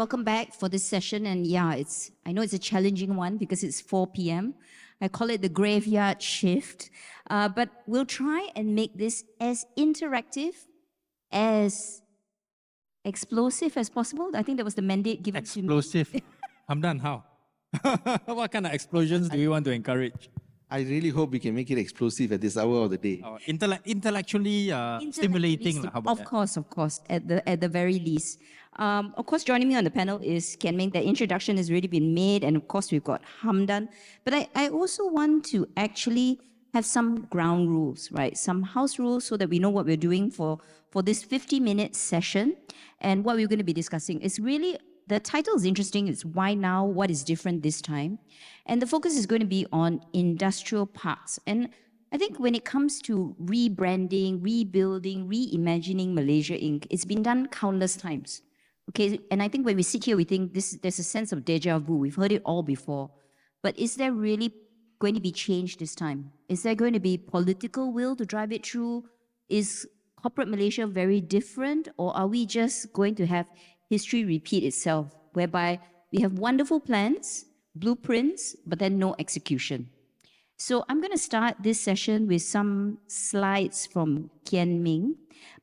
welcome back for this session. And yeah, I know it's a challenging one because it's 4 p.m. I call it the graveyard shift. But we'll try and make this as interactive, as explosive as possible. I think that was the mandate given to me. Explosive. Hamdan, how? What kind of explosions do we want to encourage? I really hope we can make it explosive at this hour of the day. Intellectually stimulating. How about of course, at the very least. Of course, joining me on the panel is Kian Ming. The introduction has already been made, and of course, we've got Hamdan. But I also want to actually have some ground rules, right? Some house rules so that we know what we're doing for this 50-minute session and what we're going to be discussing. It's really, the title is interesting. It's Why Now? What is different this time? And the focus is going to be on industrial parks. And I think when it comes to rebranding, rebuilding, reimagining Malaysia Inc., it's been done countless times. Okay, and I think when we sit here, we think there's a sense of deja vu. We've heard it all before. But is there really going to be change this time? Is there going to be political will to drive it through? Is corporate Malaysia very different? Or are we just going to have history repeat itself, whereby we have wonderful plans, blueprints, but then no execution? So I'm going to start this session with some slides from Kian Ming.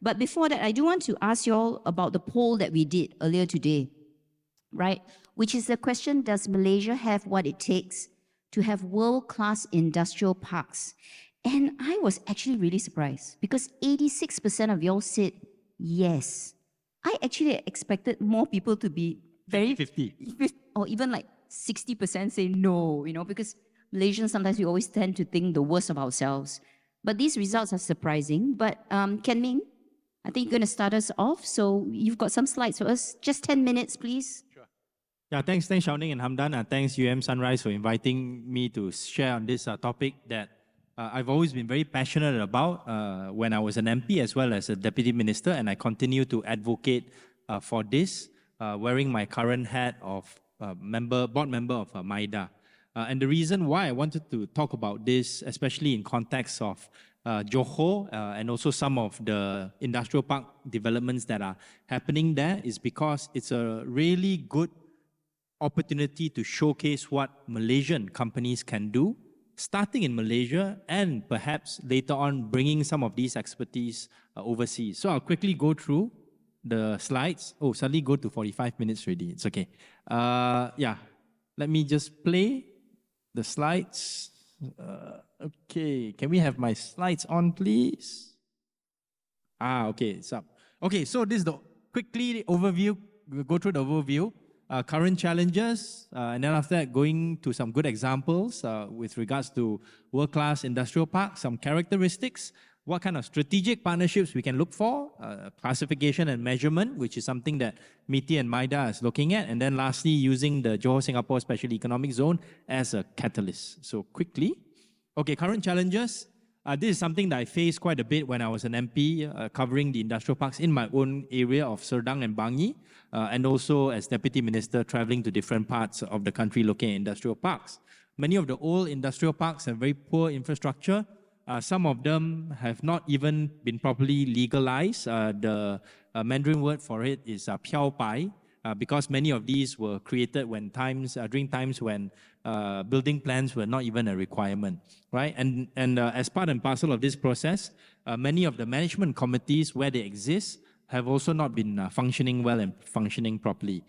But before that, I do want to ask you all about the poll that we did earlier today, right? Which is the question, does Malaysia have what it takes to have world-class industrial parks? And I was actually really surprised because 86% of y'all said yes. I actually expected more people to be very 50. or even like 60% say no, because Malaysians, sometimes we always tend to think the worst of ourselves. But these results are surprising. But Kian Ming, I think you're going to start us off. So you've got some slides for us. Just 10 minutes, please. Sure. Yeah, thanks Xiaoning and Hamdan. Thanks Sunrise for inviting me to share on this topic that I've always been very passionate about when I was an MP as well as a Deputy Minister. And I continue to advocate for this, wearing my current hat of board member of MIDA. And the reason why I wanted to talk about this, especially in context of Johor and also some of the industrial park developments that are happening there, is because it's a really good opportunity to showcase what Malaysian companies can do, starting in Malaysia and perhaps later on bringing some of these expertise overseas. So I'll quickly go through the slides. Oh, suddenly go to 45 minutes already. It's okay. Yeah, let me just play the slides. Okay, can we have my slides on, please? Okay, it's up. Okay, so this is the quickly overview. We'll go through the overview. Current challenges, and then after that, going to some good examples with regards to world-class industrial parks, some characteristics, what kind of strategic partnerships we can look for, classification and measurement, which is something that MITI and MIDA is looking at, and then lastly, using the Johor-Singapore Special Economic Zone as a catalyst. So quickly, okay, current challenges. This is something that I faced quite a bit when I was an MP, covering the industrial parks in my own area of Serdang and Bangi, and also as Deputy Minister traveling to different parts of the country looking at industrial parks. Many of the old industrial parks have very poor infrastructure. Some of them have not even been properly legalized. The Mandarin word for it is piao pai, because many of these were created when during times when building plans were not even a requirement, right? And as part and parcel of this process, many of the management committees where they exist have also not been functioning well and functioning properly.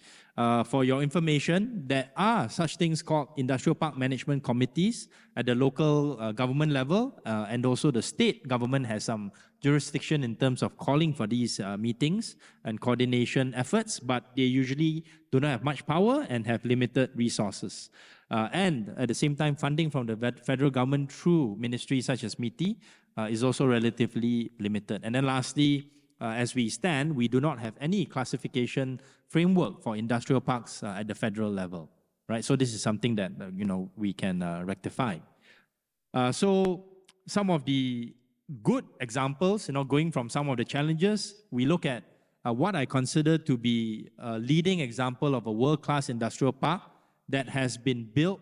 For your information, there are such things called industrial park management committees at the local government level, and also the state government has some jurisdiction in terms of calling for these meetings and coordination efforts, but they usually do not have much power and have limited resources. And at the same time, funding from the federal government through ministries such as MITI is also relatively limited. And then lastly, as we stand, we do not have any classification framework for industrial parks at the federal level, right? So this is something that we can rectify. So some of the good examples, going from some of the challenges, we look at what I consider to be a leading example of a world-class industrial park that has been built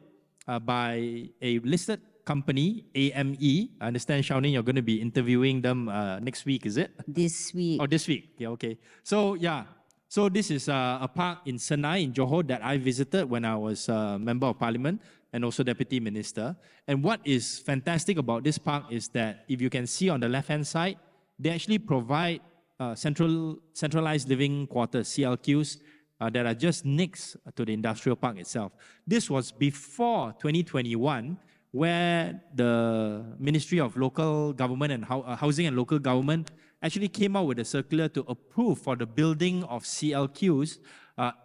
by a listed company, AME. I understand, Xiaoning, you're going to be interviewing them next week, is it? This week. Oh, this week. Yeah, okay. So, yeah, So this is a park in Senai in Johor that I visited when I was a Member of Parliament and also Deputy Minister. And what is fantastic about this park is that if you can see on the left-hand side, they actually provide centralized living quarters, CLQs, that are just next to the industrial park itself. This was before 2021, where the Ministry of Local Government and Housing and Local Government actually came out with a circular to approve for the building of CLQs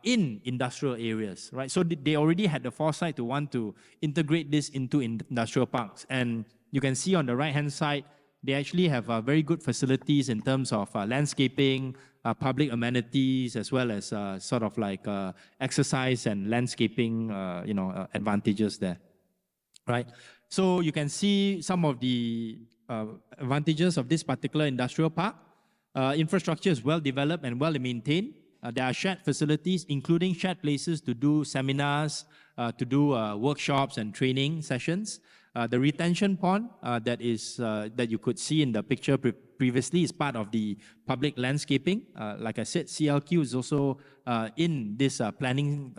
in industrial areas, right? So they already had the foresight to want to integrate this into industrial parks. And you can see on the right-hand side, they actually have very good facilities in terms of landscaping, public amenities, as well as sort of like exercise and landscaping, advantages there, right? So you can see some of the advantages of this particular industrial park. Infrastructure is well developed and well maintained. There are shared facilities, including shared places to do seminars, to do workshops and training sessions. The retention pond that you could see in the picture previously is part of the public landscaping. Like I said, CLQ is also in this planning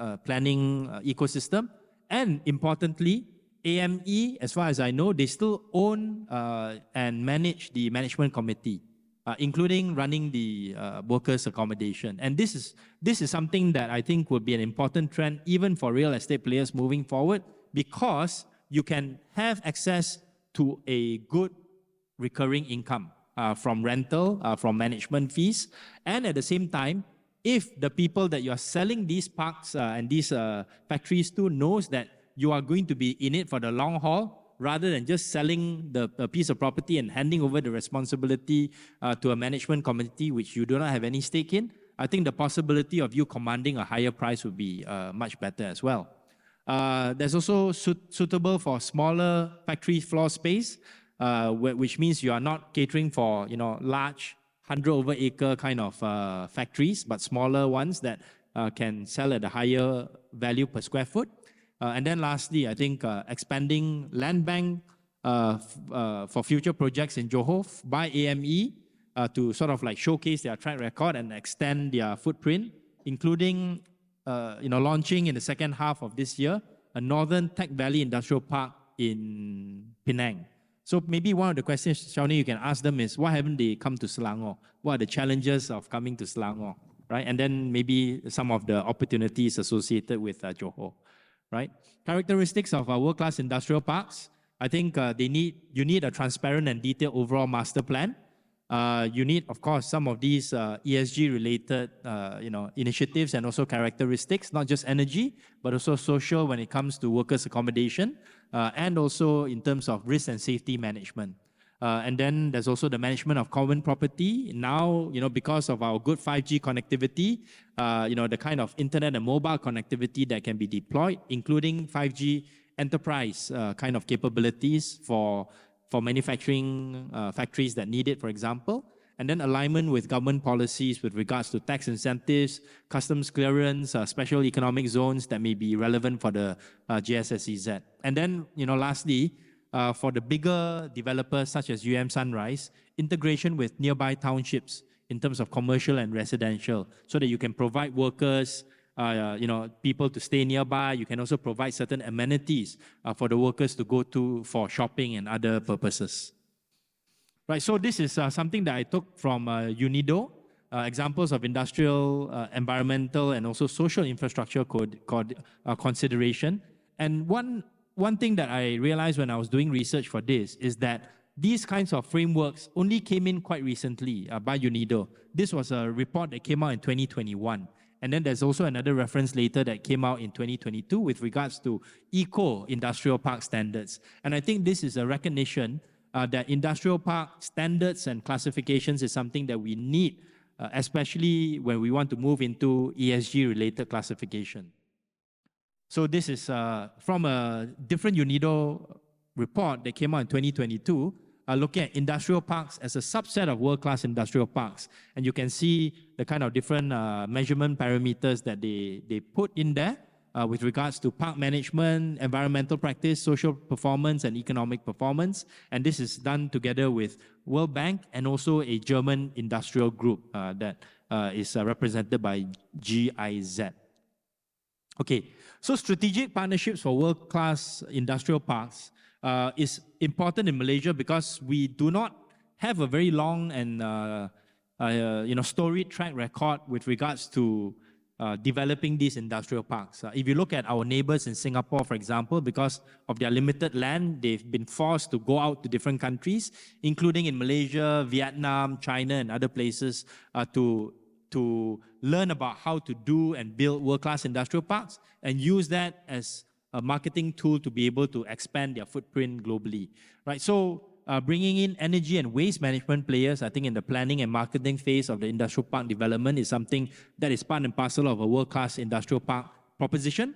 ecosystem. And importantly, AME, as far as I know, they still own and manage the management committee, including running the workers' accommodation. And this is something that I think will be an important trend even for real estate players moving forward, because you can have access to a good recurring income from rental, from management fees, and at the same time, if the people that you are selling these parks and these factories to knows that you are going to be in it for the long haul, rather than just selling the piece of property and handing over the responsibility to a management committee which you do not have any stake in, I think the possibility of you commanding a higher price would be much better as well. There's also suitable for smaller factory floor space, which means you are not catering for large 100-over-acre kind of factories, but smaller ones that can sell at a higher value per square foot. And then lastly, I think expanding land bank for future projects in Johor by AME to sort of like showcase their track record and extend their footprint, including launching in the second half of this year a Northern Tech Valley Industrial Park in Penang. So maybe one of the questions, Shawnee, you can ask them is, why haven't they come to Selangor? What are the challenges of coming to Selangor, right? And then maybe some of the opportunities associated with Johor. Right? Characteristics of our world-class industrial parks, I think you need a transparent and detailed overall master plan. You need, of course, some of these ESG-related initiatives and also characteristics, not just energy, but also social when it comes to workers' accommodation, and also in terms of risk and safety management. And then there's also the management of common property. Now, because of our good 5G connectivity, the kind of internet and mobile connectivity that can be deployed, including 5G enterprise kind of capabilities for manufacturing factories that need it, for example. And then alignment with government policies with regards to tax incentives, customs clearance, special economic zones that may be relevant for the GSSEZ. And then, lastly, for the bigger developers such as Sunrise, integration with nearby townships in terms of commercial and residential, so that you can provide workers, people to stay nearby. You can also provide certain amenities for the workers to go to for shopping and other purposes. Right, so this is something that I took from UNIDO, examples of industrial, environmental, and also social infrastructure consideration. And one thing that I realized when I was doing research for this is that these kinds of frameworks only came in quite recently by UNIDO. This was a report that came out in 2021. And then there's also another reference later that came out in 2022 with regards to eco-industrial park standards. And I think this is a recognition that industrial park standards and classifications is something that we need, especially when we want to move into ESG-related classification. So this is from a different UNIDO report that came out in 2022, looking at industrial parks as a subset of world-class industrial parks. And you can see the kind of different measurement parameters that they put in there with regards to park management, environmental practice, social performance, and economic performance. And this is done together with World Bank and also a German industrial group that is represented by GIZ. Okay, so strategic partnerships for world-class industrial parks is important in Malaysia because we do not have a very long and storied track record with regards to developing these industrial parks. If you look at our neighbors in Singapore, for example, because of their limited land, they've been forced to go out to different countries, including in Malaysia, Vietnam, China, and other places to learn about how to do and build world-class industrial parks and use that as a marketing tool to be able to expand their footprint globally, right? So bringing in energy and waste management players, I think in the planning and marketing phase of the industrial park development is something that is part and parcel of a world-class industrial park proposition.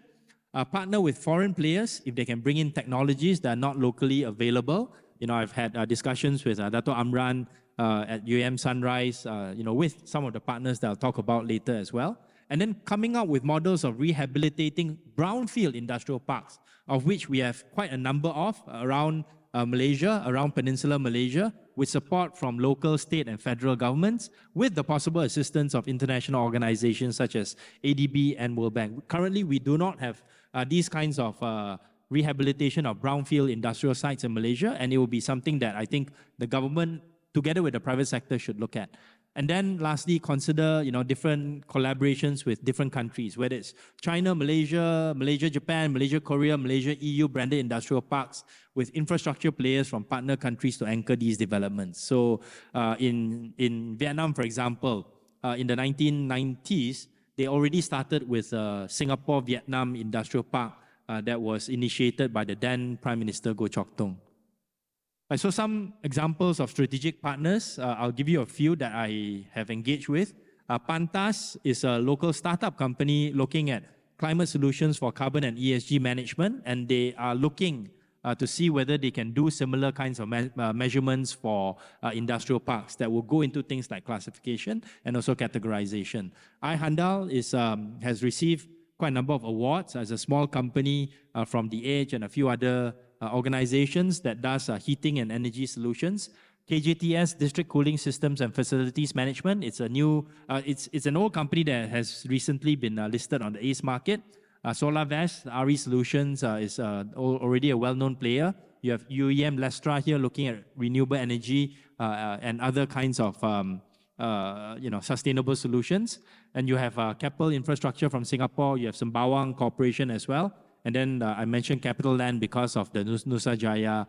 Partner with foreign players if they can bring in technologies that are not locally available. I've had discussions with Dato Amran at Sunrise, with some of the partners that I'll talk about later as well. And then coming up with models of rehabilitating brownfield industrial parks, of which we have quite a number of around Malaysia, around Peninsular Malaysia, with support from local, state and federal governments, with the possible assistance of international organizations such as ADB and World Bank. Currently, we do not have these kinds of rehabilitation of brownfield industrial sites in Malaysia, and it will be something that I think the government, together with the private sector, should look at. And then lastly, consider different collaborations with different countries, whether it's China, Malaysia, Japan, Malaysia, Korea, Malaysia, EU branded industrial parks with infrastructure players from partner countries to anchor these developments. So in Vietnam, for example, in the 1990s, they already started with Singapore-Vietnam Industrial Park that was initiated by the then Prime Minister Goh Chok Tong. So some examples of strategic partners, I'll give you a few that I have engaged with. Pantas is a local startup company looking at climate solutions for carbon and ESG management, and they are looking to see whether they can do similar kinds of measurements for industrial parks that will go into things like classification and also categorization. Hamdan has received quite a number of awards as a small company from The Edge and a few other organizations that does heating and energy solutions. KJTS, District Cooling Systems and Facilities Management. It's a new, it's an old company that has recently been listed on the ACE market. SolarVest, RE Solutions is already a well-known player. You have UEM Lestra here looking at renewable energy and other kinds of sustainable solutions. And you have Keppel Infrastructure from Singapore. You have Sembawang Corporation as well. And then I mentioned Capital Land because of the Nusa Jaya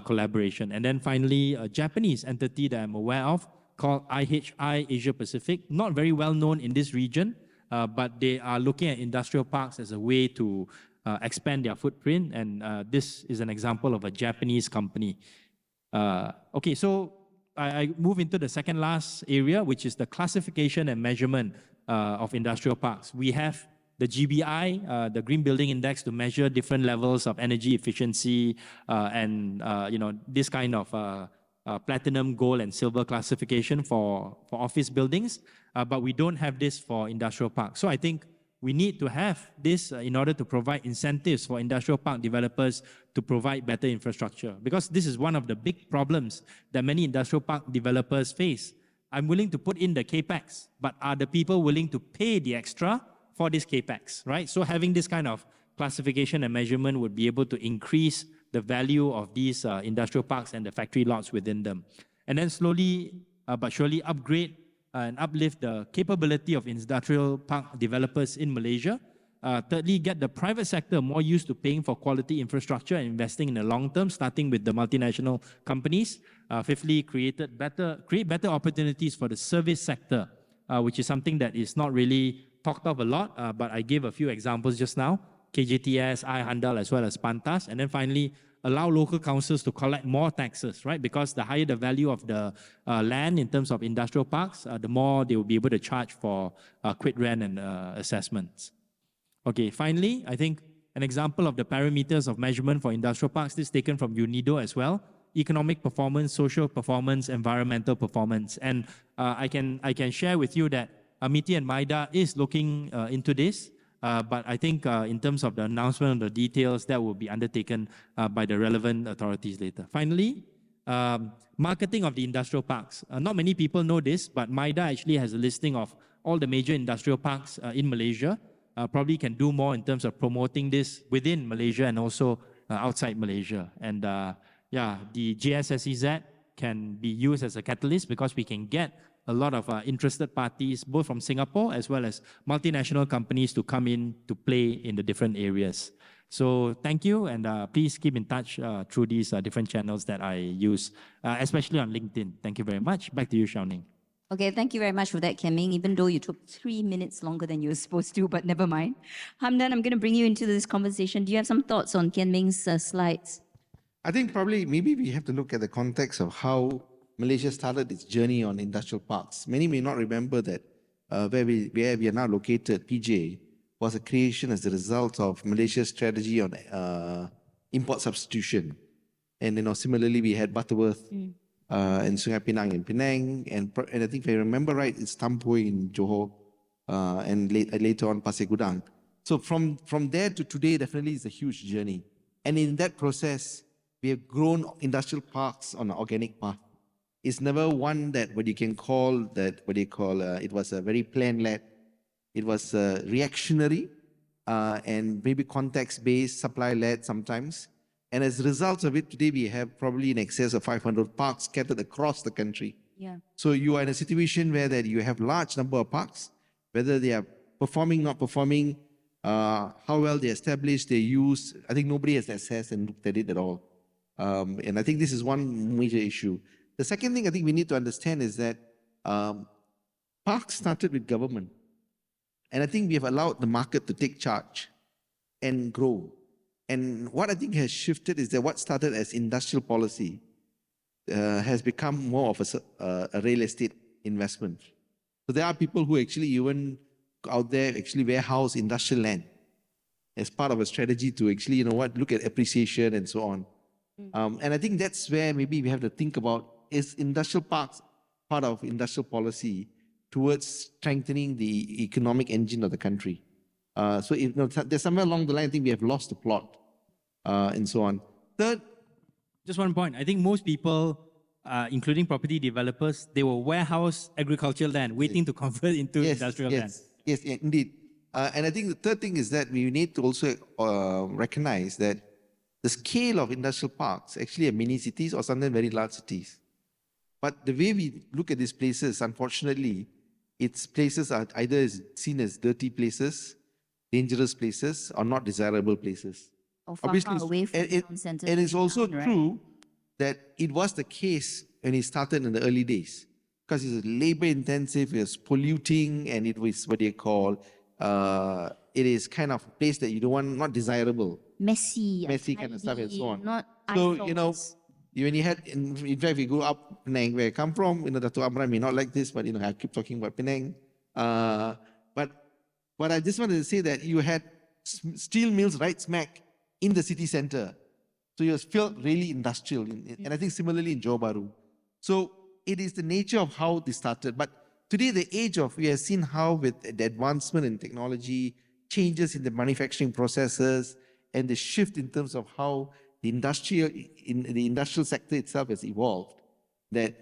collaboration. And then finally, a Japanese entity that I'm aware of called IHI Asia Pacific. Not very well known in this region, but they are looking at industrial parks as a way to expand their footprint. And this is an example of a Japanese company. Okay, so I move into the second last area, which is the classification and measurement of industrial parks. We have the GBI, the Green Building Index, to measure different levels of energy efficiency and this kind of platinum, gold, and silver classification for office buildings. But we don't have this for industrial parks. So I think we need to have this in order to provide incentives for industrial park developers to provide better infrastructure. Because this is one of the big problems that many industrial park developers face. I'm willing to put in the capex, but are the people willing to pay the extra for this capex, right? So having this kind of classification and measurement would be able to increase the value of these industrial parks and the factory lots within them. And then slowly but surely upgrade and uplift the capability of industrial park developers in Malaysia. Thirdly, get the private sector more used to paying for quality infrastructure and investing in the long term, starting with the multinational companies. Fifthly, create better opportunities for the service sector, which is something that is not really talked of a lot, but I gave a few examples just now. KJTS, Hamdan, as well as Pantas. And then finally, allow local councils to collect more taxes, right? Because the higher the value of the land in terms of industrial parks, the more they will be able to charge for quit rent and assessments. Okay, finally, I think an example of the parameters of measurement for industrial parks, this is taken from UNIDO as well. Economic performance, social performance, environmental performance. And I can share with you that MIDA and MIDA is looking into this, but I think in terms of the announcement of the details, that will be undertaken by the relevant authorities later. Finally, marketing of the industrial parks. Not many people know this, but MIDA actually has a listing of all the major industrial parks in Malaysia. Probably can do more in terms of promoting this within Malaysia and also outside Malaysia. And yeah, the GSSEZ can be used as a catalyst because we can get a lot of interested parties, both from Singapore as well as multinational companies to come in to play in the different areas. So thank you, and please keep in touch through these different channels that I use, especially on LinkedIn. Thank you very much. Back to you, Xiaoning. Okay, thank you very much for that, Kian Ming, even though you took 3 minutes longer than you were supposed to, but never mind. Hamdan, I'm going to bring you into this conversation. Do you have some thoughts on Kian Ming's slides? I think probably maybe we have to look at the context of how Malaysia started its journey on industrial parks. Many may not remember that where we are now located, PJ, was a creation as a result of Malaysia's strategy on import substitution. And similarly, we had Butterworth and Sungai Pinang in Penang, and I think if I remember right, it's Tampoi in Johor, and later on Pasir Gudang. So from there to today, definitely is a huge journey. And in that process, we have grown industrial parks on an organic path. It's never one that it was a very plan-led. It was reactionary and maybe context-based, supply-led sometimes. And as a result of it, today we have probably in excess of 500 parks scattered across the country. Yeah. So you are in a situation where that you have large number of parks, whether they are performing, not performing, how well they established, they use. I think nobody has assessed and looked at it at all. And I think this is one major issue. The second thing I think we need to understand is that parks started with government. And I think we have allowed the market to take charge and grow. And what I think has shifted is that what started as industrial policy has become more of a real estate investment. So there are people who actually even out there actually warehouse industrial land as part of a strategy to actually, look at appreciation and so on. And I think that's where maybe we have to think about, is industrial parks part of industrial policy towards strengthening the economic engine of the country? So there's somewhere along the line, I think we have lost the plot and so on. Third, just one point. I think most people, including property developers, they will warehouse agricultural land, waiting to convert into industrial land. Yes, indeed. And I think the third thing is that we need to also recognize that the scale of industrial parks actually are mini cities or sometimes very large cities. But the way we look at these places, unfortunately, its places are either seen as dirty places, dangerous places, or not desirable places. Or far away from town centers. And it's also true that it was the case when it started in the early days, because it's labor intensive, it's polluting, and it was what they call, it is kind of a place that you don't want, not desirable. Messy kind of stuff and so on. Not So, eyesores. when you had, in fact, we go up Penang, where I come from, Dato Amran may not like this, but, I keep talking about Penang. But I just wanted to say that you had steel mills right smack in the city center. So it felt really industrial. And I think similarly in Johor Bahru. So it is the nature of how this started. But today, we have seen how with the advancement in technology, changes in the manufacturing processes, and the shift in terms of how the industrial sector itself has evolved, that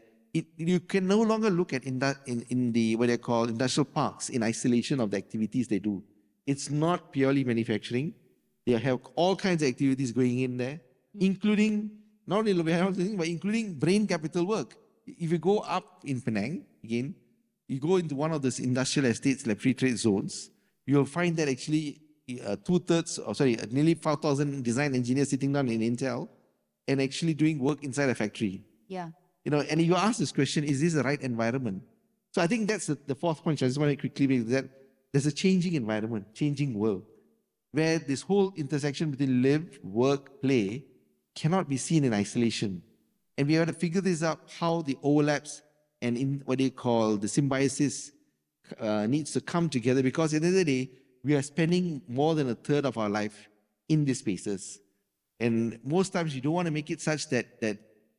you can no longer look at in the what they call industrial parks in isolation of the activities they do. It's not purely manufacturing. They have all kinds of activities going in there, including not only warehousing, but including brain capital work. If you go up in Penang, again, you go into one of those industrial estates like free trade zones, you'll find that actually nearly 5,000 design engineers sitting down in Intel and actually doing work inside a factory. Yeah. And you ask this question, is this the right environment? So I think that's the fourth point. I just want to quickly make that there's a changing environment, changing world, where this whole intersection between live, work, play cannot be seen in isolation. And we have to figure this out, how the overlaps and in what they call the symbiosis needs to come together, because at the end of the day, we are spending more than a third of our life in these spaces. And most times you don't want to make it such that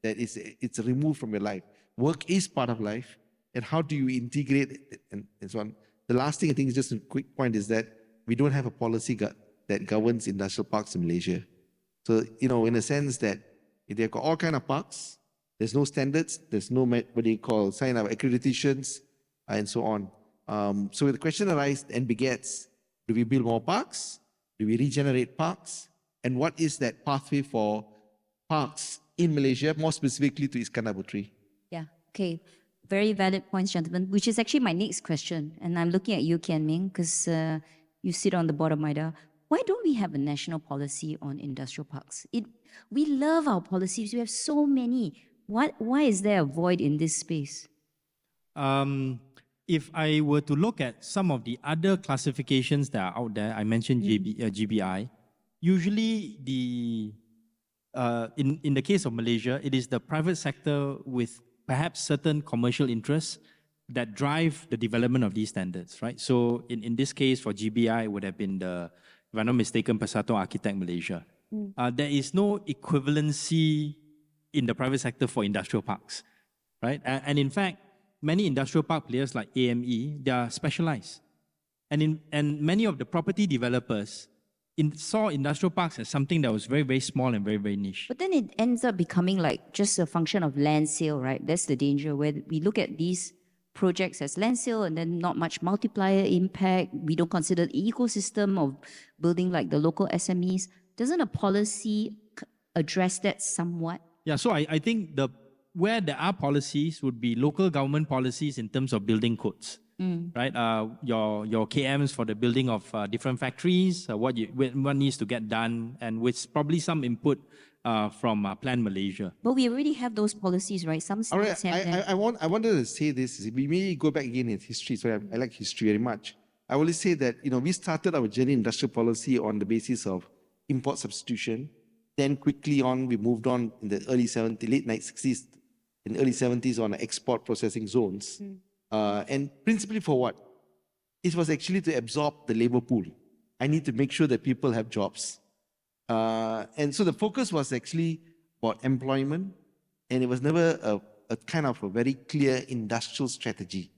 it's removed from your life. Work is part of life. And how do you integrate it and so on? The last thing I think is just a quick point is that we don't have a policy that governs industrial parks in Malaysia. So, in a sense that they've got all kinds of parks, There's no standards. There's no what do you call sign of accreditations and so on. So the question arises and begets: do we build more parks? Do we regenerate parks? And what is that pathway for parks in Malaysia, more specifically to Iskandar Puteri? Yeah, okay. Very valid points, gentlemen, which is actually my next question. And I'm looking at you, Kian Ming, because you sit on the board of MIDA. Why don't we have a national policy on industrial parks? We love our policies. We have so many. Why is there a void in this space? If I were to look at some of the other classifications that are out there, I mentioned GBI. Usually, in the case of Malaysia, it is the private sector with perhaps certain commercial interests that drive the development of these standards, right? So in this case, for GBI, it would have been if I'm not mistaken, Persatuan Architect Malaysia. There is no equivalency in the private sector for industrial parks, right? And in fact, many industrial park players like AME, they are specialized. And many of the property developers saw industrial parks as something that was very, very small and very, very niche. But then it ends up becoming like just a function of land sale, right? That's the danger, where we look at these projects as land sale and then not much multiplier impact. We don't consider the ecosystem of building like the local SMEs. Doesn't a policy address that somewhat? Yeah, so I think where there are policies would be local government policies in terms of building codes. Right, your KMs for the building of different factories, what needs to get done, and with probably some input from Plan Malaysia. But we already have those policies, right? Some All right, states have them. I wanted to say this. We may go back again in history, so I like history very much. I will say that we started our journey in industrial policy on the basis of import substitution. Then quickly on, we moved on in the early 70s, late 60s, in the early 70s on export processing zones. And principally for what? It was actually to absorb the labor pool. I need to make sure that people have jobs. And so the focus was actually about employment, and it was never a kind of a very clear industrial strategy.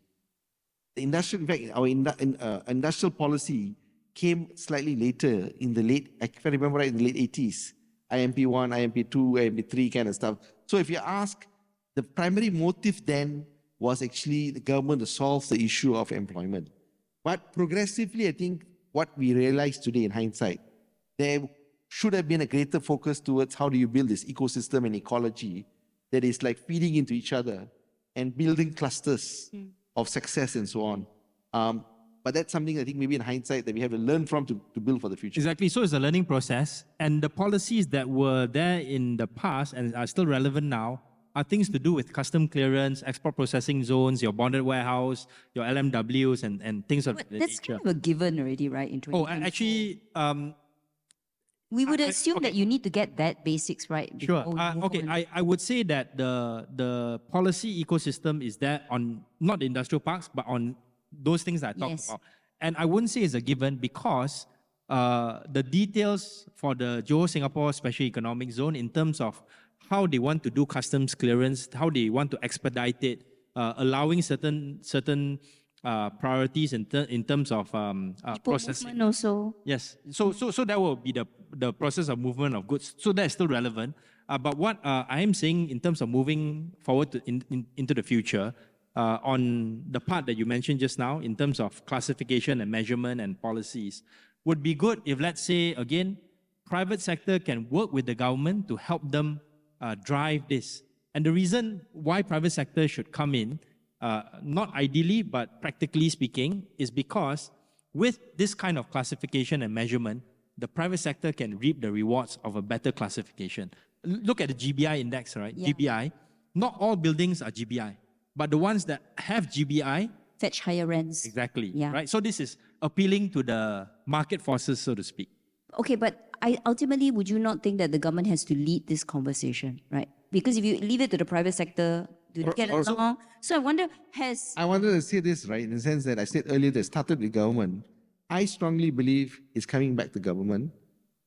The industrial, in fact, our industrial policy came slightly later in the late, if I remember right, in the late 80s. IMP 1, IMP 2, IMP 3 kind of stuff. So if you ask, the primary motive then was actually the government to solve the issue of employment. But progressively, I think what we realize today in hindsight, there should have been a greater focus towards how do you build this ecosystem and ecology that is like feeding into each other and building clusters of success and so on. But that's something I think maybe in hindsight that we have to learn from to build for the future. Exactly. So it's a learning process. And the policies that were there in the past and are still relevant now are things to do with custom clearance, export processing zones, your bonded warehouse, your LMWs, and things of that nature. That's kind of a given already, right? In 2024. Oh, actually, we would assume that you need to get that basics right. Sure. before we move Okay, on. I would say that the policy ecosystem is there on not the industrial parks, but on those things that I talked Yes. about. And I wouldn't say it's a given because the details for the Johor Singapore Special Economic Zone in terms of how they want to do customs clearance, how they want to expedite it, allowing certain priorities in terms of processing. Movement also. Yes. So that will be the process of movement of goods. So that's still relevant. But what I am saying in terms of moving forward into the future, on the part that you mentioned just now, in terms of classification and measurement and policies, would be good if, let's say, again, private sector can work with the government to help them drive this. And the reason why private sector should come in, not ideally, but practically speaking, is because with this kind of classification and measurement, the private sector can reap the rewards of a better classification. Look at the GBI index, right? Yeah. GBI. Not all buildings are GBI, but the ones that have GBI, Fetch higher rents. exactly, Yeah. right? So this is appealing to the market forces, so to speak. Okay, but ultimately, would you not think that the government has to lead this conversation, right? Because if you leave it to the private sector to get also- along, so I wonder, I wanted to say this, right, in the sense that I said earlier that it started with government. I strongly believe it's coming back to government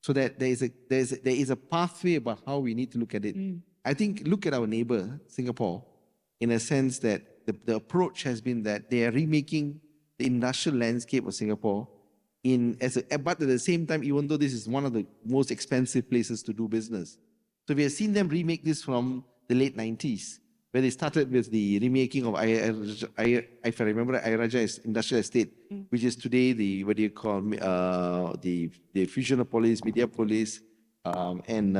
so that there is a pathway about how we need to look at it. I think look at our neighbor, Singapore, in a sense that the approach has been that they are remaking the industrial landscape of Singapore but at the same time, even though this is one of the most expensive places to do business. So we have seen them remake this from the late 90s, where they started with the remaking of, if I remember, Ayaraja Industrial Estate, which is today the, the Fusionopolis, Mediapolis, and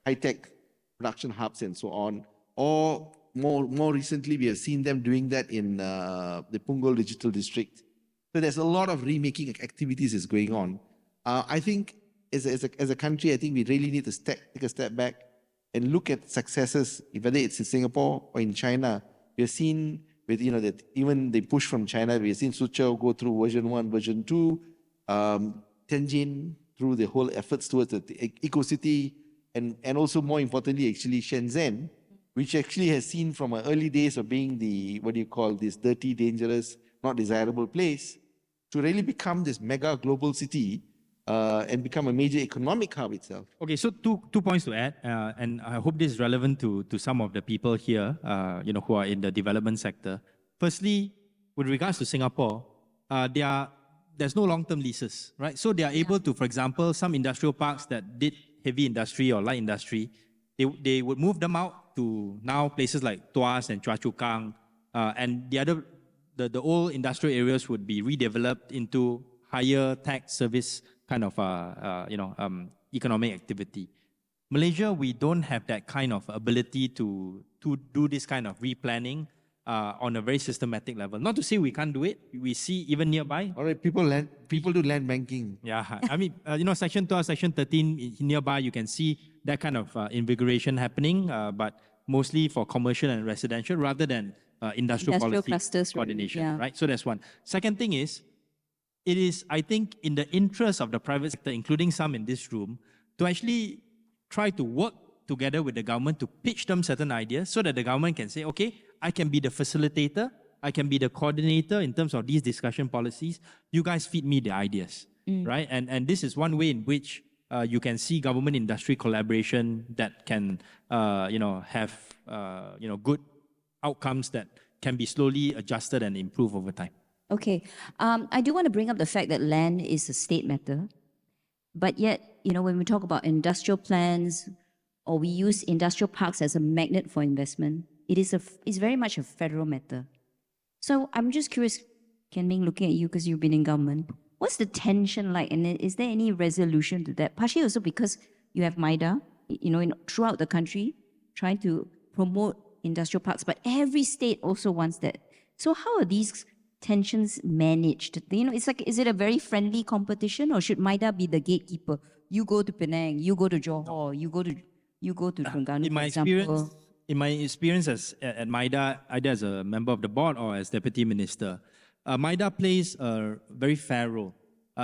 high-tech production hubs and so on. Or more recently, we have seen them doing that in the Punggol Digital District. So there's a lot of remaking activities is going on. I think as a country, I think we really need to take a step back and look at successes, whether it's in Singapore or in China. We have seen with, that even the push from China, we have seen Suzhou go through version 1, version 2, Tianjin through the whole efforts towards the eco-city, and also more importantly, actually Shenzhen, which actually has seen from early days of being the, this dirty, dangerous, not desirable place, to really become this mega global city and become a major economic hub itself. Okay, so two points to add, and I hope this is relevant to some of the people here, who are in the development sector. Firstly, with regards to Singapore, there's no long-term leases, right? So they are able to, for example, some industrial parks that did heavy industry or light industry, they would move them out to now places like Tuas and Choa Chu Kang, and the old industrial areas would be redeveloped into higher tech service kind of economic activity. Malaysia, we don't have that kind of ability to do this kind of replanning on a very systematic level. Not to say we can't do it. We see even nearby. All right, people do land banking. Yeah, I mean, Section 12, Section 13 nearby, you can see that kind of invigoration happening, but mostly for commercial and residential rather than industrial policy clusters, coordination, right? So that's one. Second thing is, it is, I think, in the interest of the private sector, including some in this room, to actually try to work together with the government to pitch them certain ideas so that the government can say, okay, I can be the facilitator, I can be the coordinator in terms of these discussion policies. You guys feed me the ideas, right? And this is one way in which you can see government-industry collaboration that can, have, good outcomes that can be slowly adjusted and improved over time. Okay. I do want to bring up the fact that land is a state matter, but yet, when we talk about industrial plans or we use industrial parks as a magnet for investment, it's very much a federal matter. So I'm just curious, Kian Ming, looking at you because you've been in government, what's the tension like, and is there any resolution to that? Partially also because you have MIDA, throughout the country, trying to promote industrial parks, but every state also wants that. So how are these tensions managed? It's like, is it a very friendly competition, or should MIDA be the gatekeeper? You go to Penang, you go to Johor, you go to Terengganu, for example. In my experience at MIDA, either as a member of the board or as deputy minister, MIDA plays a very fair role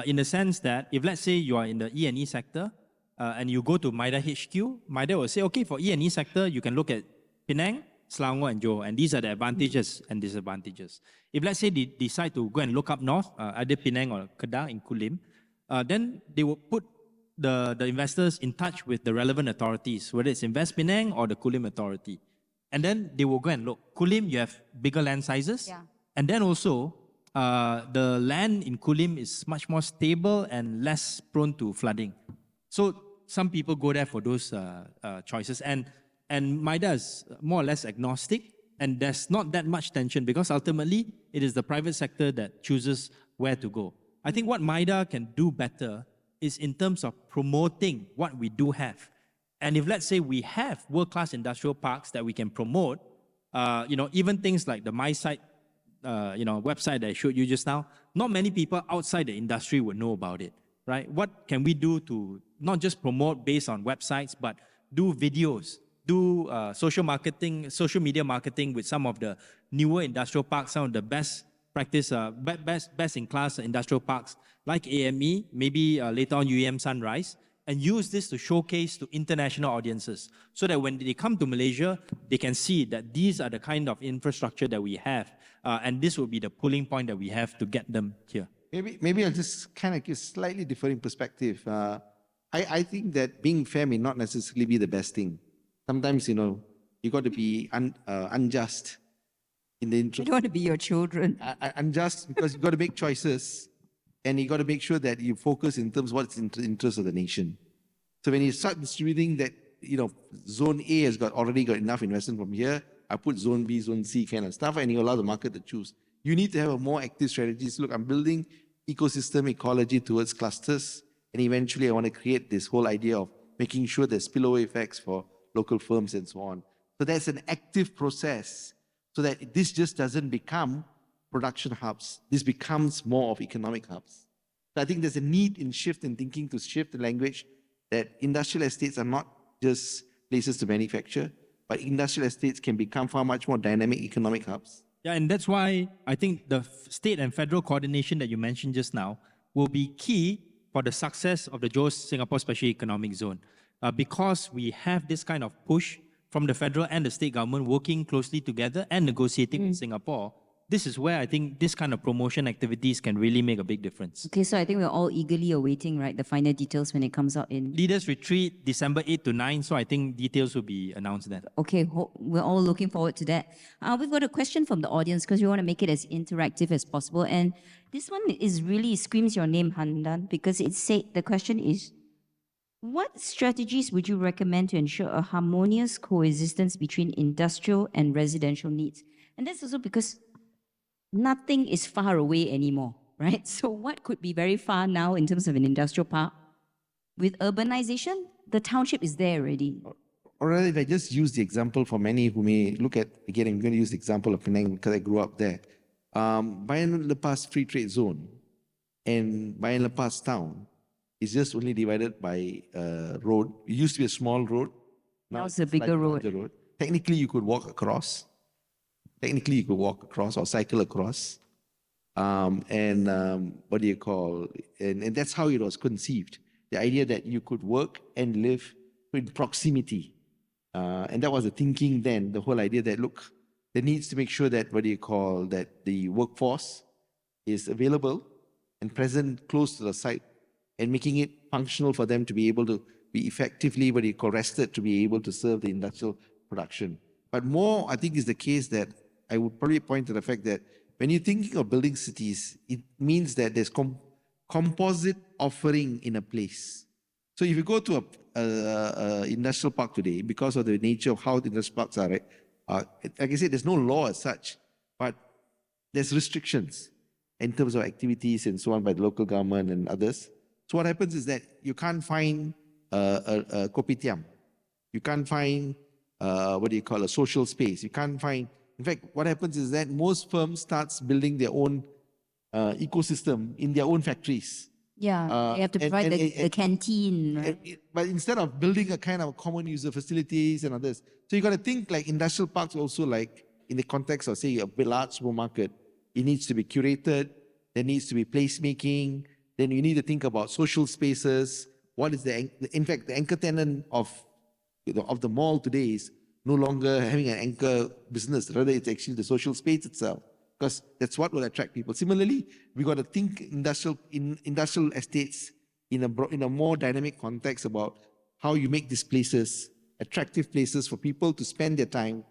in the sense that if, let's say, you are in the E&E sector and you go to MIDA HQ, MIDA will say, okay, for E&E sector, you can look at Penang, Selangor and Johor, and these are the advantages and disadvantages. If, let's say, they decide to go and look up north, either Penang or Kedah in Kulim, then they will put the investors in touch with the relevant authorities, whether it's Invest Penang or the Kulim authority. And then they will go and look. Kulim, you have bigger land sizes. Yeah. And then also, the land in Kulim is much more stable and less prone to flooding. So some people go there for those choices. And MIDA is more or less agnostic, and there's not that much tension because ultimately it is the private sector that chooses where to go. I think what MIDA can do better is in terms of promoting what we do have. And if, let's say, we have world-class industrial parks that we can promote, even things like the MySite, website that I showed you just now, not many people outside the industry would know about it, right? What can we do to not just promote based on websites, but do videos, do social media marketing with some of the newer industrial parks, some of the best practice, best in class industrial parks like AME, maybe later on UEM Sunrise, and use this to showcase to international audiences so that when they come to Malaysia, they can see that these are the kind of infrastructure that we have, and this will be the pulling point that we have to get them here. Maybe I'll just kind of give slightly differing perspective. I think that being fair may not necessarily be the best thing. Sometimes, you got to be unjust in the interest. You don't want to be your children. Unjust because you got to make choices, and you got to make sure that you focus in terms of what's in the interest of the nation. So when you start distributing that Zone A has already got enough investment from here. I put Zone B, Zone C kind of stuff, and you allow the market to choose. You need to have a more active strategy. So look, I'm building ecosystem ecology towards clusters, and eventually I want to create this whole idea of making sure there's spillover effects for local firms and so on. So that's an active process so that this just doesn't become production hubs. This becomes more of economic hubs. So I think there's a need in thinking to shift the language that industrial estates are not just places to manufacture, but industrial estates can become far much more dynamic economic hubs. Yeah, and that's why I think the state and federal coordination that you mentioned just now will be key for the success of the Johor Singapore Special Economic Zone. Because we have this kind of push from the federal and the state government working closely together and negotiating with Singapore, this is where I think this kind of promotion activities can really make a big difference. Okay, so I think we're all eagerly awaiting, right, the final details when it comes out in... Leaders Retreat, December 8 to 9, so I think details will be announced then. Okay, we're all looking forward to that. We've got a question from the audience because we want to make it as interactive as possible. And this one is really screams your name, Hamdan, because it said, the question is, what strategies would you recommend to ensure a harmonious coexistence between industrial and residential needs? And that's also because nothing is far away anymore, right? So what could be very far now in terms of an industrial park? With urbanization, the township is there already. Or rather, if I just use the example for many who may look at, again, I'm going to use the example of Penang because I grew up there. Bayan Lepas Free Trade Zone and Bayan Lepas Town is just only divided by a road. It used to be a small road. Now it's a bigger road. Technically, you could walk across. Or cycle across. And that's how it was conceived. The idea that you could work and live in proximity. And that was the thinking then, the whole idea that, look, there needs to make sure that, that the workforce is available and present close to the site and making it functional for them to be able to be effectively, rested to be able to serve the industrial production. But more, I think, is the case that I would probably point to the fact that when you're thinking of building cities, it means that there's composite offering in a place. So if you go to a industrial park today, because of the nature of how the industrial parks are, right, like I said, there's no law as such, but there's restrictions in terms of activities and so on by the local government and others. So what happens is that you can't find a kopitiam. You can't find, a social space. You can't find... In fact, what happens is that most firms start building their own ecosystem in their own factories. Yeah, they have to provide the canteen. Right? But instead of building a kind of common user facilities and others, so you got to think like industrial parks also, like in the context of, say, a large supermarket, it needs to be curated, there needs to be placemaking, then you need to think about social spaces. What is in fact, the anchor tenant of the mall today is no longer having an anchor business, rather it's actually the social space itself, because that's what will attract people. Similarly, we got to think industrial estates in a more dynamic context about how you make these places attractive places for people to spend their time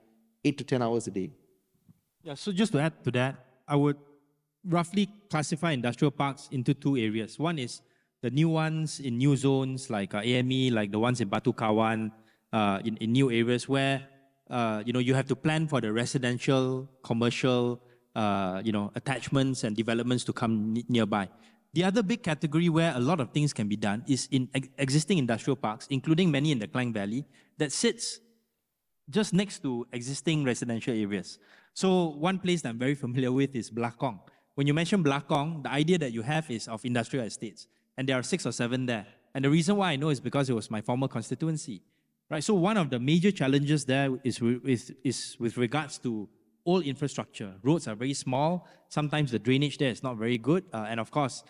8 to 10 hours a day. Yeah, so just to add to that, I would roughly classify industrial parks into two areas. One is the new ones in new zones like AME, like the ones in Batu Kawan, in new areas where you have to plan for the residential, commercial, attachments and developments to come nearby. The other big category where a lot of things can be done is in existing industrial parks, including many in the Klang Valley, that sits just next to existing residential areas. So one place that I'm very familiar with is Blakong. When you mention Blakong, the idea that you have is of industrial estates, and there are 6 or 7 there. And the reason why I know is because it was my former constituency. Right, so one of the major challenges there is with regards to old infrastructure. Roads are very small. Sometimes the drainage there is not very good, and of course,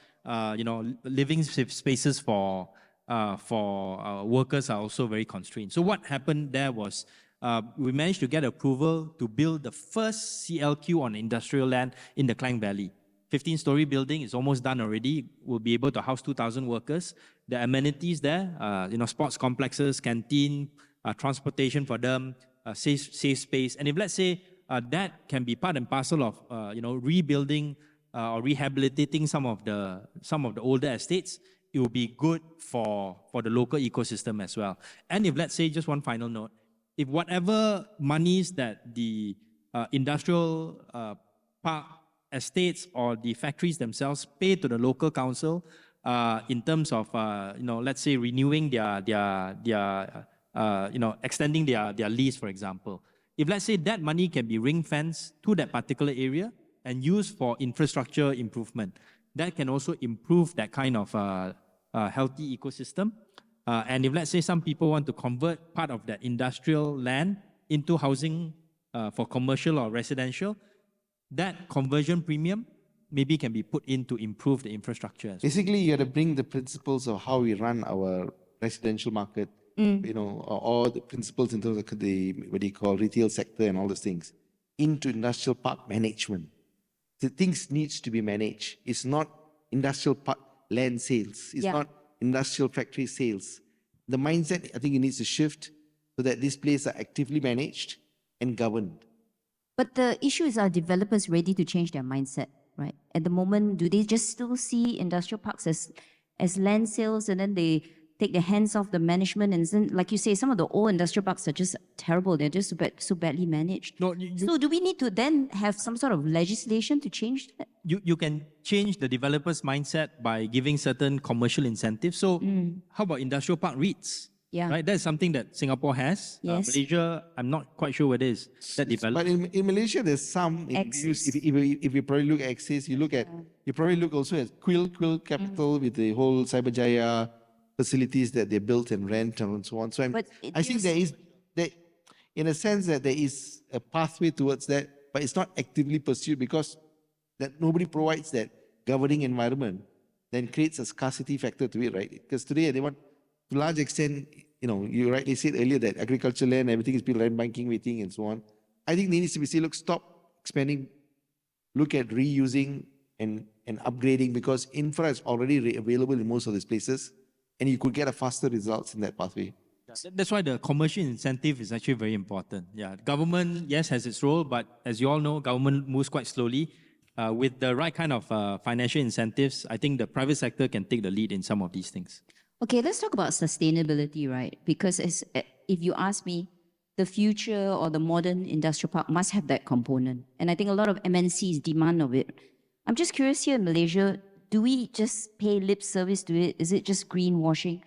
living spaces for workers are also very constrained. So what happened there was we managed to get approval to build the first CLQ on industrial land in the Klang Valley. 15-story building is almost done already. We'll be able to house 2,000 workers. The amenities there, sports complexes, canteen, transportation for them, safe space. And if let's say that can be part and parcel of rebuilding or rehabilitating some of the older estates, it will be good for the local ecosystem as well. And if, let's say, just one final note, if whatever monies that the industrial park estates or the factories themselves pay to the local council in terms of, let's say renewing extending their lease, for example. If, let's say, that money can be ring-fenced to that particular area and used for infrastructure improvement, that can also improve that kind of healthy ecosystem. And if, let's say, some people want to convert part of that industrial land into housing for commercial or residential, that conversion premium maybe can be put in to improve the infrastructure as well. Basically, you have to bring the principles of how we run our residential market, or the principles in terms of the, what do you call, retail sector and all those things, into industrial park management. The things needs to be managed. It's not industrial park land sales. It's not industrial factory sales. The mindset, I think it needs to shift so that these places are actively managed and governed. But the issue is, are developers ready to change their mindset, right? At the moment, do they just still see industrial parks as land sales, and then they take their hands off the management? And then, like you say, some of the old industrial parks are just terrible. They're just so badly managed. No, so do we need to then have some sort of legislation to change that? You can change the developer's mindset by giving certain commercial incentives. So how about industrial park REITs? Yeah. Right? That's something that Singapore has. Yes. Malaysia, I'm not quite sure what it is that developed. But in Malaysia, there's some. Axis. If you probably look at Axis, you probably look also at Quill Capital with the whole Cyberjaya facilities that they built and rent and so on. So I think there is, in a sense, that there is a pathway towards that, but it's not actively pursued because that nobody provides that governing environment, then creates a scarcity factor to it, right? Because today they want, to a large extent, you rightly said earlier that agriculture land, everything is being land banking, waiting, and so on. I think there needs to be said, look, stop expanding, look at reusing and upgrading, because infra is already available in most of these places, and you could get a faster results in that pathway. That's why the commercial incentive is actually very important. Yeah, government, yes, has its role, but as you all know, government moves quite slowly. With the right kind of financial incentives, I think the private sector can take the lead in some of these things. Okay, let's talk about sustainability, right? Because if you ask me, the future or the modern industrial park must have that component. And I think a lot of MNCs demand of it. I'm just curious, here in Malaysia, do we just pay lip service to it? Is it just greenwashing?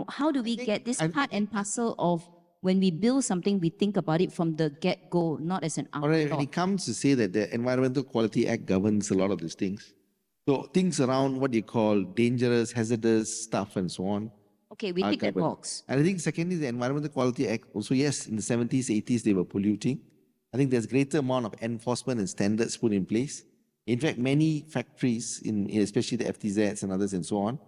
How do we get this part and parcel of, when we build something, we think about it from the get-go, not as an afterthought? All right, when it comes to say that the Environmental Quality Act governs a lot of these things, so things around what you call dangerous, hazardous stuff and so on. Okay, we tick that box. And I think secondly, the Environmental Quality Act, also yes, in the 70s, 80s, they were polluting. I think there's greater amount of enforcement and standards put in place. In fact, many factories, especially the FTZs and others and so on,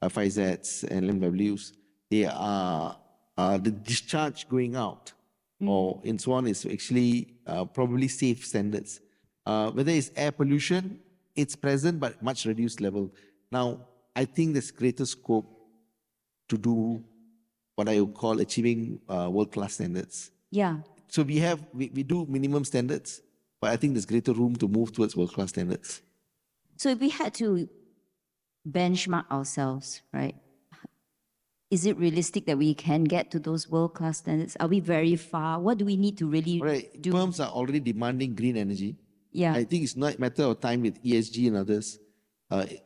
Fireside and LMWs, they are the discharge going out or and so on is actually probably safe standards. Whether it's air pollution, it's present but much reduced level. Now, I think there's greater scope to do what I would call achieving world-class standards. Yeah. So we do minimum standards, but I think there's greater room to move towards world-class standards. So if we had to benchmark ourselves, right? Is it realistic that we can get to those world-class standards? Are we very far? What do we need to really do? Firms are already demanding green energy. Yeah. I think it's not a matter of time with ESG and others.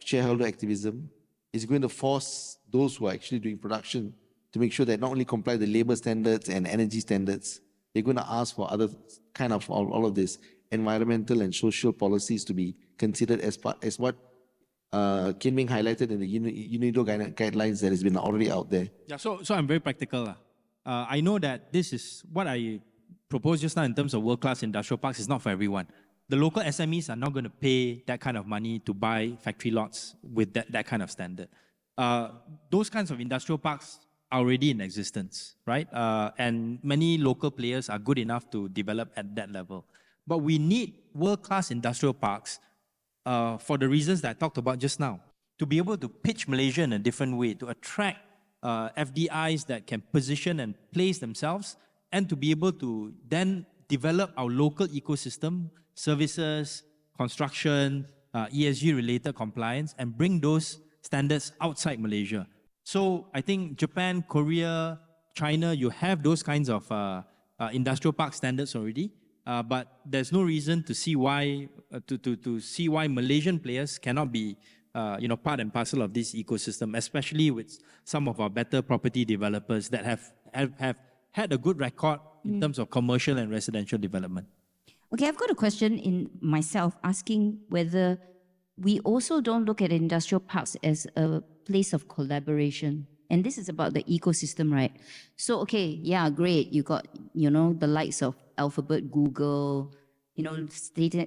Shareholder activism is going to force those who are actually doing production to make sure that not only comply the labor standards and energy standards, they're going to ask for other kind of all of this environmental and social policies to be considered as what Kian Ming highlighted in the UNIDO guidelines that has been already out there. Yeah, so I'm very practical. I know that this is what I proposed just now in terms of world-class industrial parks is not for everyone. The local SMEs are not going to pay that kind of money to buy factory lots with that kind of standard. Those kinds of industrial parks are already in existence, right? And many local players are good enough to develop at that level. But we need world-class industrial parks for the reasons that I talked about just now, to be able to pitch Malaysia in a different way, to attract FDIs that can position and place themselves, and to be able to then develop our local ecosystem, services, construction, ESG-related compliance, and bring those standards outside Malaysia. So I think Japan, Korea, China, you have those kinds of industrial park standards already, but there's no reason to see why Malaysian players cannot be part and parcel of this ecosystem, especially with some of our better property developers that have had a good record in terms of commercial and residential development. Okay, I've got a question in myself asking whether we also don't look at industrial parks as a place of collaboration. And this is about the ecosystem, right? So, okay, yeah, great. You got, the likes of Alphabet, Google,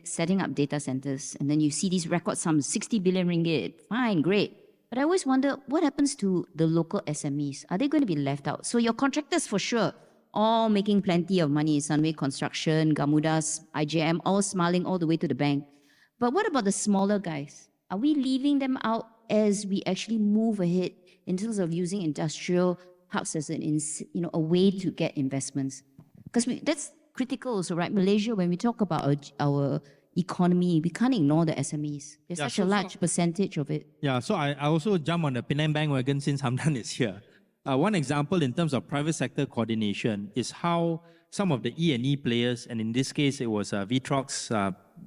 setting up data centers. And then you see these record sums, 60 billion ringgit. Fine, great. But I always wonder, what happens to the local SMEs? Are they going to be left out? So your contractors, for sure, all making plenty of money. Sunway Construction, Gamudas, IJM, all smiling all the way to the bank. But what about the smaller guys? Are we leaving them out as we actually move ahead in terms of using industrial parks as a way to get investments? Because that's critical also, right? Malaysia, when we talk about our economy, we can't ignore the SMEs. There's such a large percentage of it. Yeah, so I also jump on the Penang bandwagon since Hamdan is here. One example in terms of private sector coordination is how some of the E&E players, and in this case it was Vitrox,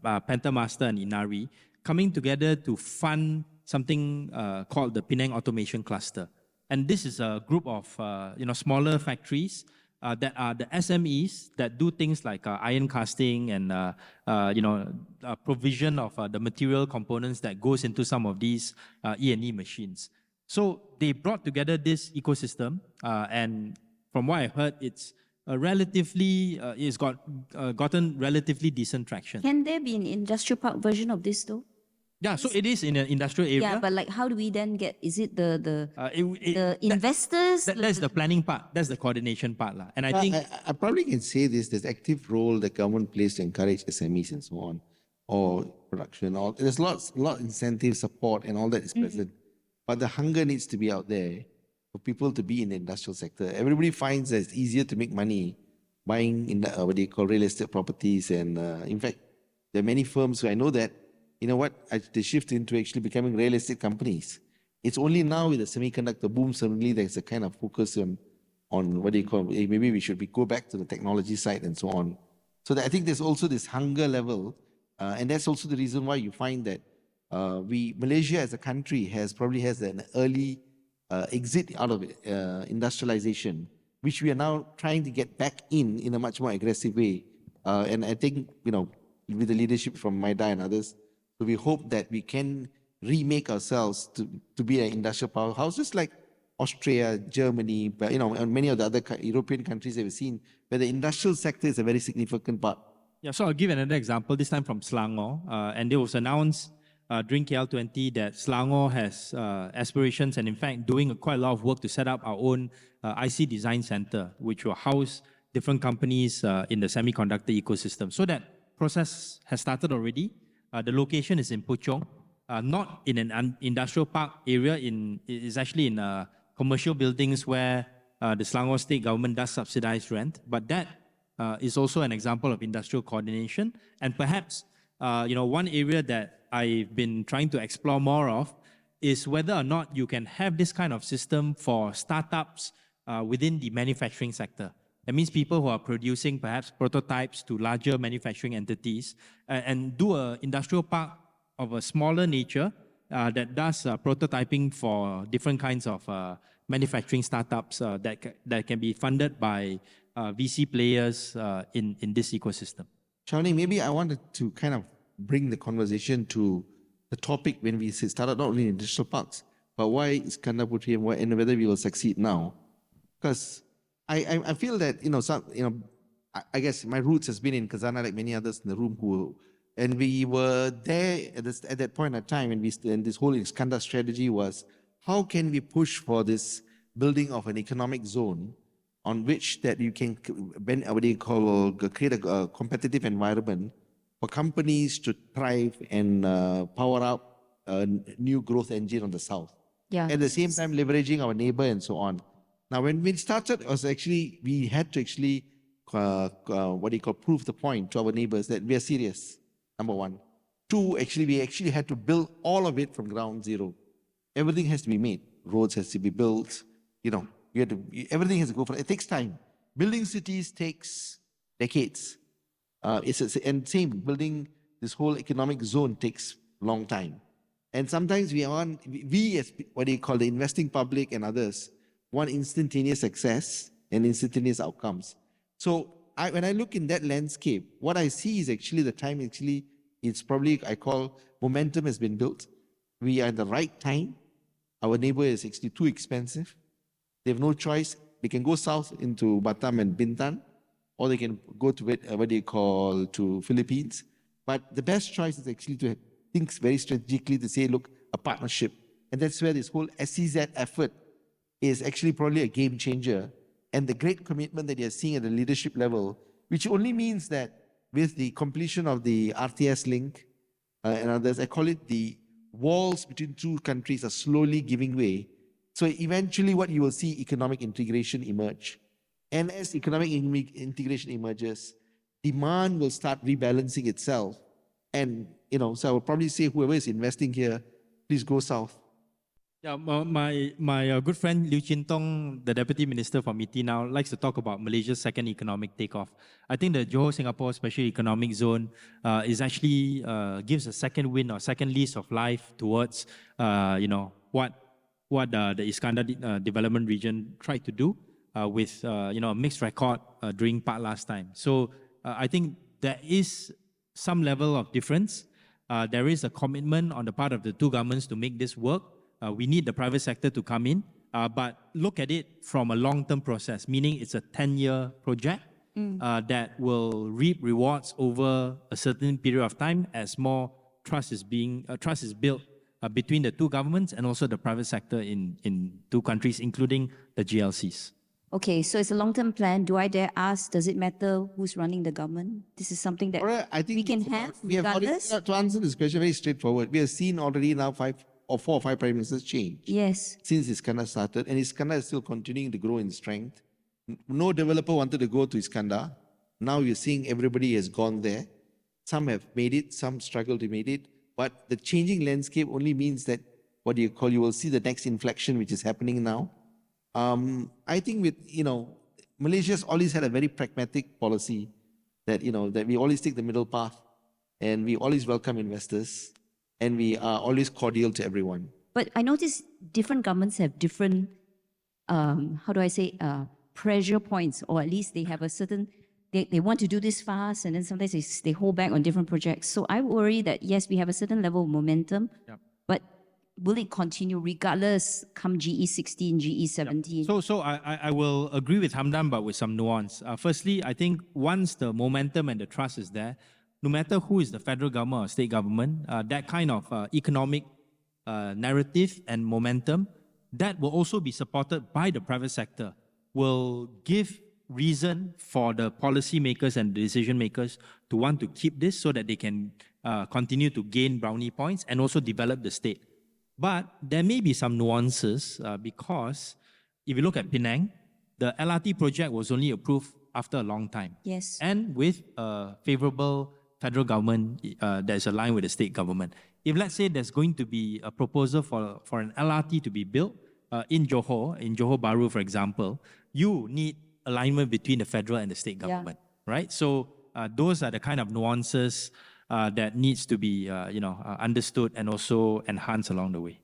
Pentamaster and Inari, coming together to fund something called the Penang Automation Cluster. And this is a group of smaller factories that are the SMEs that do things like iron casting and provision of the material components that goes into some of these E&E machines. So they brought together this ecosystem, and from what I heard, it's gotten relatively decent traction. Can there be an industrial park version of this though? Yeah, so it is in an industrial area. Yeah, but like, how do we then get? Is it the investors? That's the planning part. That's the coordination part, lah. And I think I probably can say this: there's active role the government plays to encourage SMEs and so on, or production. There's lot incentive support and all that is present. But the hunger needs to be out there for people to be in the industrial sector. Everybody finds that it's easier to make money buying in real estate properties. And in fact, there are many firms who I know that, they shift into actually becoming real estate companies. It's only now with the semiconductor boom, suddenly there's a kind of focus on maybe we should go back to the technology side and so on. So I think there's also this hunger level. And that's also the reason why you find that Malaysia as a country probably has an early exit out of industrialization, which we are now trying to get back in a much more aggressive way. And I think, with the leadership from MIDA and others, so we hope that we can remake ourselves to be an industrial powerhouse, just like Austria, Germany, but, and many of the other European countries that we've seen, where the industrial sector is a very significant part. Yeah, so I'll give another example, this time from Selangor, and it was announced during KL20 that Selangor has aspirations and in fact doing quite a lot of work to set up our own IC design center, which will house different companies in the semiconductor ecosystem. So that process has started already. The location is in Puchong, not in an industrial park area. It's actually in commercial buildings where the Selangor state government does subsidize rent. But that is also an example of industrial coordination. And perhaps one area that I've been trying to explore more of is whether or not you can have this kind of system for startups within the manufacturing sector. That means people who are producing perhaps prototypes to larger manufacturing entities and do an industrial park of a smaller nature that does prototyping for different kinds of manufacturing startups that can be funded by VC players in this ecosystem. Shawnee, maybe I wanted to kind of bring the conversation to the topic when we started not only in industrial parks, but why Iskandar Puteri and whether we will succeed now. Because I feel that, I guess my roots has been in Khazanah like many others in the room and we were there at that point in time and this whole Iskandar strategy was, how can we push for this building of an economic zone on which that you can create a competitive environment for companies to thrive and power up a new growth engine on the south. Yeah. At the same time, leveraging our neighbor and so on. Now, when we started, we had to actually, prove the point to our neighbors that we are serious, number one. Two, we actually had to build all of it from ground zero. everything has to be made. Roads has to be built. Everything has to go for it. It takes time. Building cities takes decades. And same, building this whole economic zone takes a long time. And sometimes we as what they call the investing public and others want instantaneous success and instantaneous outcomes. So when I look in that landscape, what I see is actually the time it's probably, I call, momentum has been built. We are at the right time. Our neighbor is actually too expensive. They have no choice. They can go south into Batam and Bintan, or they can go to to Philippines. But the best choice is actually to think very strategically to say, look, a partnership. And that's where this whole SEZ effort is actually probably a game changer. And the great commitment that you're seeing at the leadership level, which only means that with the completion of the RTS link and others, I call it the walls between two countries are slowly giving way. So eventually what you will see, economic integration emerge. And as economic integration emerges, demand will start rebalancing itself. And, so I would probably say whoever is investing here, please go south. Yeah, my good friend Liu Chintong, the Deputy Minister for MIDA now, likes to talk about Malaysia's second economic takeoff. I think the Johor Singapore Special Economic Zone is actually gives a second wind or second lease of life towards what the Iskandar development region tried to do with a mixed record during part last time. So I think there is some level of difference. There is a commitment on the part of the two governments to make this work. We need the private sector to come in, but look at it from a long-term process, meaning it's a 10-year project that will reap rewards over a certain period of time as more trust is built between the two governments and also the private sector in two countries, including the GLCs. Okay, so it's a long-term plan. Do I dare ask, does it matter who's running the government? This is something that I think we can have regardless? To answer this question very straightforward, we have seen already now 4 or 5 prime ministers change. Yes. Since Iskandar started, and Iskandar is still continuing to grow in strength. No developer wanted to go to Iskandar. Now you're seeing everybody has gone there. Some have made it, some struggle to make it. But the changing landscape only means that you will see the next inflection which is happening now. I think Malaysia's always had a very pragmatic policy that we always take the middle path and we always welcome investors and we are always cordial to everyone. But I notice different governments have different, pressure points, or at least they have a certain, they want to do this fast and then sometimes they hold back on different projects. So I worry that yes, we have a certain level of momentum, but will it continue regardless come GE16, GE17? So I will agree with Hamdan, but with some nuance. Firstly, I think once the momentum and the trust is there, no matter who is the federal government or state government, that kind of economic narrative and momentum, that will also be supported by the private sector, will give reason for the policy makers and decision makers to want to keep this so that they can continue to gain brownie points and also develop the state. But there may be some nuances because if you look at Penang, the LRT project was only approved after a long time. Yes. And with a favorable federal government that is aligned with the state government. If let's say there's going to be a proposal for an LRT to be built in Johor Bahru, for example, you need alignment between the federal and the state government, right? So those are the kind of nuances that needs to be understood and also enhanced along the way.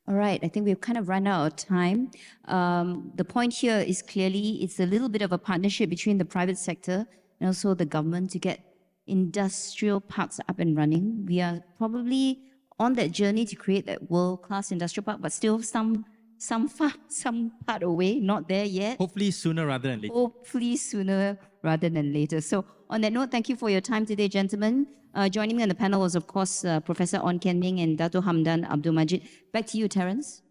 All right, I think we've kind of run out of time. The point here is clearly it's a little bit of a partnership between the private sector and also the government to get industrial parks up and running. We are probably on that journey to create that world-class industrial park, but still some part away, not there yet. Hopefully sooner rather than later. Hopefully sooner rather than later. So on that note, thank you for your time today, gentlemen. Joining me on the panel was, of course, Professor On Kian Ming and Dato Hamdan Abdul Majeed. Back to you, Terence.